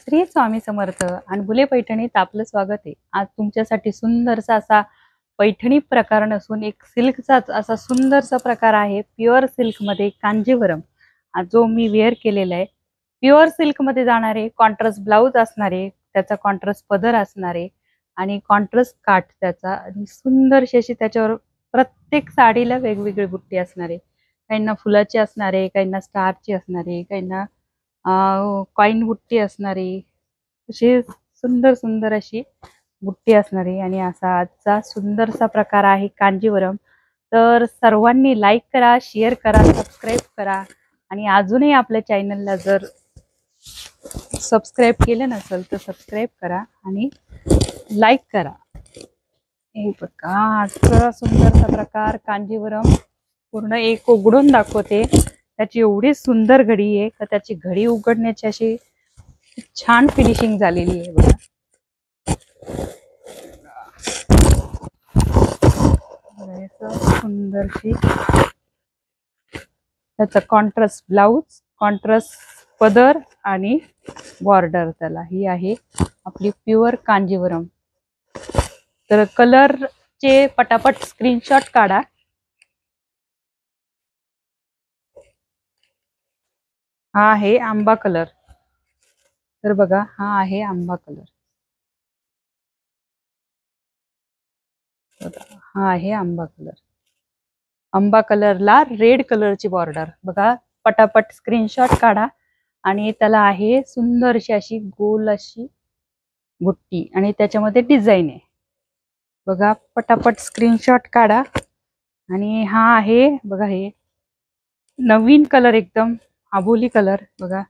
श्री स्वामी समर्थ अनबुले पैठणीत आपलं स्वागत आहे। आज तुमच्यासाठी सुंदरसा असा पैठणी प्रकार नसून एक सिल्कचाच असा सुंदरसा प्रकार आहे। प्युअर सिल्क मध्ये कांजीवरम जो मी वेअर केलेला आहे। प्युअर सिल्क मध्ये जाणारे कॉन्ट्रास्ट ब्लाउज असणारे, त्याचा कॉन्ट्रास्ट पदर असणारे आणि कॉन्ट्रास्ट काठ त्याचा आणि सुंदरशी अशी त्याच्यावर प्रत्येक साडीला वेगवेगळी बुट्टी असणारे, काहींना फुलाची असणारे, काहींना स्टारची असणारे, काहींना कॉइन बुट्टी असणारी, अशी सुंदर सुंदर अशी बुट्टी असणारी आणि असा आजचा सुंदरसा प्रकार आहे कांजीवरम। तर सर्वांनी लाईक करा, शेअर करा, सबस्क्राईब करा आणि अजूनही आपल्या चॅनलला जर सबस्क्राईब केलं नसेल तर सबस्क्राईब करा आणि लाईक करा। हे बघा आजचा सुंदरसा प्रकार कांजीवरम पूर्ण एक उघडून दाखवते। त्याची एवढी सुंदर घडी आहे का त्याची घडी उघडण्याची अशी छान फिनिशिंग झालेली आहे बघा। सुंदरशी त्याचा कॉन्ट्रास्ट ब्लाउज, कॉन्ट्रास्ट पदर आणि बॉर्डर त्याला ही आहे आपली प्युअर कांजीवरम। तर कलरचे पटापट स्क्रीनशॉट काढा। हा आहे आंबा कलर। तर बघा हा आहे आंबा कलर, हा आहे आंबा कलर। आंबा कलरला रेड कलरची बॉर्डर बघा, पटापट स्क्रीनशॉट काढा। आणि त्याला आहे सुंदरशी अशी गोल अशी बुट्टी आणि त्याच्यामध्ये डिझाईन आहे बघा, पटापट स्क्रीनशॉट काढा। आणि हा आहे बघा, हे नवीन कलर एकदम आबोली कलर बघा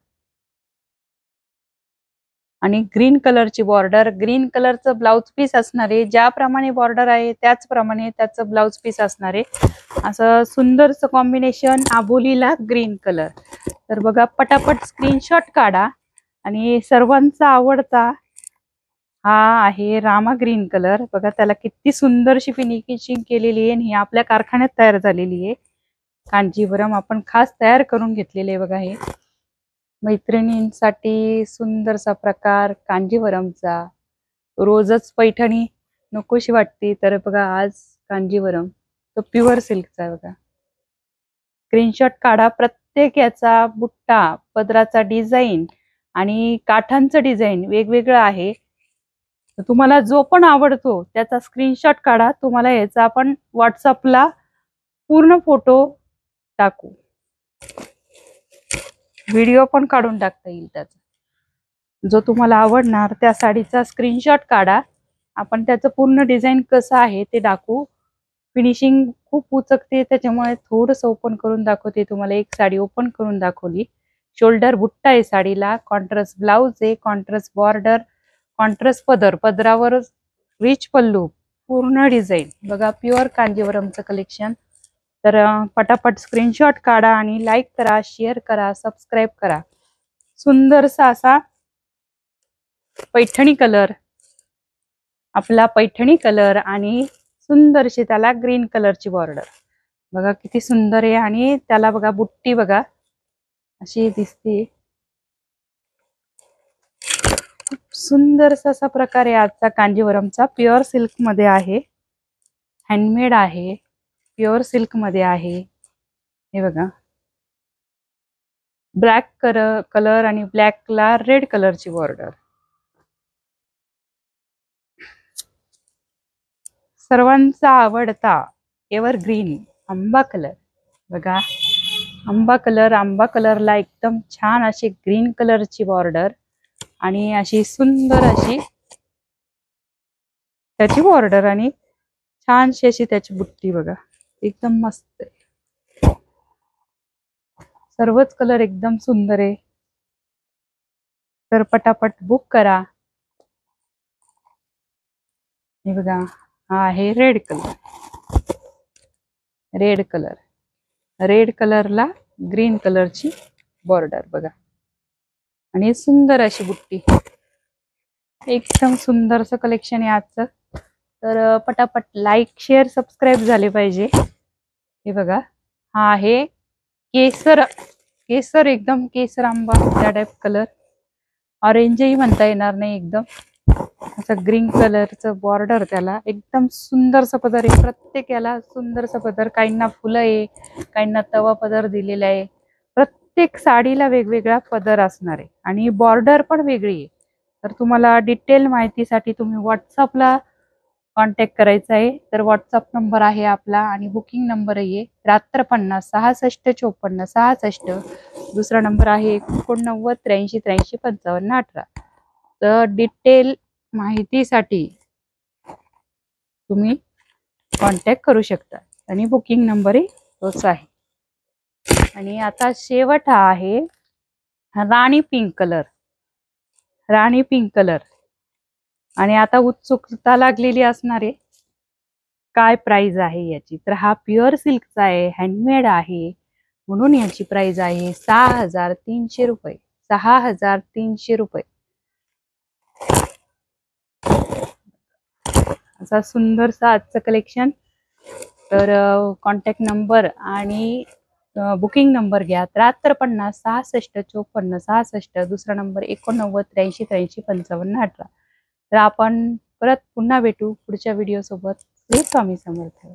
आणि ग्रीन कलरची बॉर्डर, ग्रीन कलरचं ब्लाउज पीस असणार आहे। ज्याप्रमाणे बॉर्डर आहे त्याचप्रमाणे त्याचं ब्लाउज पीस असणार आहे। असं सुंदरचं कॉम्बिनेशन आबोलीला ग्रीन कलर। तर बघा पटापट स्क्रीनशॉट काढा। आणि सर्वांचा आवडता हा आहे रामा ग्रीन कलर बघा, त्याला किती सुंदरशी फिनिशिंग केलेली आहे आणि ही आपल्या कारखान्यात तयार झालेली आहे। कांजीवरम आपण खास तयार करून घेतलेले आहे बघा। हे मैत्रिणींसाठी सुंदरसा प्रकार कांजीवरमचा। रोजच पैठणी नकोशी वाटते तर बघा आज कांजीवरम तो प्युअर सिल्कचा आहे बघा। स्क्रीनशॉट काढा। प्रत्येक याचा बुट्टा, पदराचा डिझाईन आणि काठांचं डिझाईन वेगवेगळं आहे। तुम्हाला जो पण आवडतो त्याचा स्क्रीनशॉट काढा। तुम्हाला याचा आपण व्हॉट्सअपला पूर्ण फोटो टाकू, व्हिडिओ पण काढून टाकता येईल त्याचा। जो तुम्हाला आवडणार त्या साडीचा स्क्रीनशॉट काढा, आपण त्याचं पूर्ण डिझाईन कसं आहे ते दाखवू। फिनिशिंग खूप उचकते त्याच्यामुळे थोडंसं ओपन करून दाखवते तुम्हाला। एक साडी ओपन करून दाखवली। शोल्डर बुट्टा आहे साडीला, कॉन्ट्रास्ट ब्लाउज आहे, कॉन्ट्रास्ट बॉर्डर, कॉन्ट्रास्ट पदर, पदरावर रिच पल्लू, पूर्ण डिझाईन बघा प्युअर कांजीवरमचं कलेक्शन। तर पटापट स्क्रीनशॉट काढा आणि लाईक करा, शेअर करा, सबस्क्राईब करा। सुंदरसा असा पैठणी कलर, आपला पैठणी कलर आणि सुंदरशी त्याला ग्रीन कलरची बॉर्डर बघा किती सुंदर आहे। आणि त्याला बघा बुट्टी बघा अशी दिसते। खूप सुंदरसा असा प्रकार आहे आजचा कांजीवरमचा। प्युअर सिल्क मध्ये आहे, हँडमेड आहे, प्युअर सिल्क मध्ये आहे। हे बघा ब्लॅक कलर आणि ब्लॅकला रेड कलरची बॉर्डर। सर्वांचा आवडता एव्हरग्रीन आंबा कलर बघा, आंबा कलर, आंबा कलरला एकदम छान अशी ग्रीन कलरची बॉर्डर आणि अशी सुंदर अशी त्याची बॉर्डर आणि छानशी अशी त्याची बुट्टी बघा, एकदम मस्त आहे। सर्वच कलर एकदम सुंदर आहे। तर पटापट बुक करा। हे बघा हा आहे red colour, red colour, red कलरला ग्रीन कलरची बॉर्डर बघा आणि सुंदर अशी बुट्टी। एकदम सुंदरचं कलेक्शन आहे आजचं। तर पटापट लाईक, शेअर, सबस्क्राईब झाले पाहिजे। हे बघा हा आहे केसर, केसर एकदम केसर आंबा त्या टाइप कलर ऑरेंजही म्हणता येणार नाही, एकदम असं ग्रीन कलरचं बॉर्डर, त्याला एकदम सुंदरसा पदर आहे. प्रत्येक याला सुंदरसा पदर, काहींना फुलं आहे, काहींना तवा पदर दिलेला आहे. प्रत्येक साडीला वेगवेगळा पदर असणार आहे आणि बॉर्डर पण वेगळी आहे. तर तुम्हाला डिटेल माहितीसाठी तुम्ही व्हॉट्सअपला कॉन्टॅक्ट करायचा आहे. तर व्हॉट्सअप नंबर आहे आपला आणि बुकिंग नंबर आहे 7350 66 54 66. दुसरा नंबर आहे 89 83 83 55 18. तर डिटेल माहितीसाठी तुम्ही कॉन्टॅक्ट करू शकता आणि बुकिंग नंबरही तोच आहे. आणि आता शेवट हा आहे राणी पिंक कलर. राणी पिंक कलर. आणि आता उत्सुकता लागलेली असणार आहे काय प्राइस आहे याची. तर हा प्युअर सिल्कचा आहे, हँडमेड आहे, म्हणून याची प्राइस आहे 6300 रुपये. 6300 रुपये. असा सुंदरसा आजचं कलेक्शन. तर कॉन्टॅक्ट नंबर आणि बुकिंग नंबर घ्या 7350 66 54 66. दुसरा नंबर 89 83 83 55 18. तर आपण परत पुन्हा भेटू पुढच्या व्हिडिओ सोबत. श्री स्वामी समर्थ.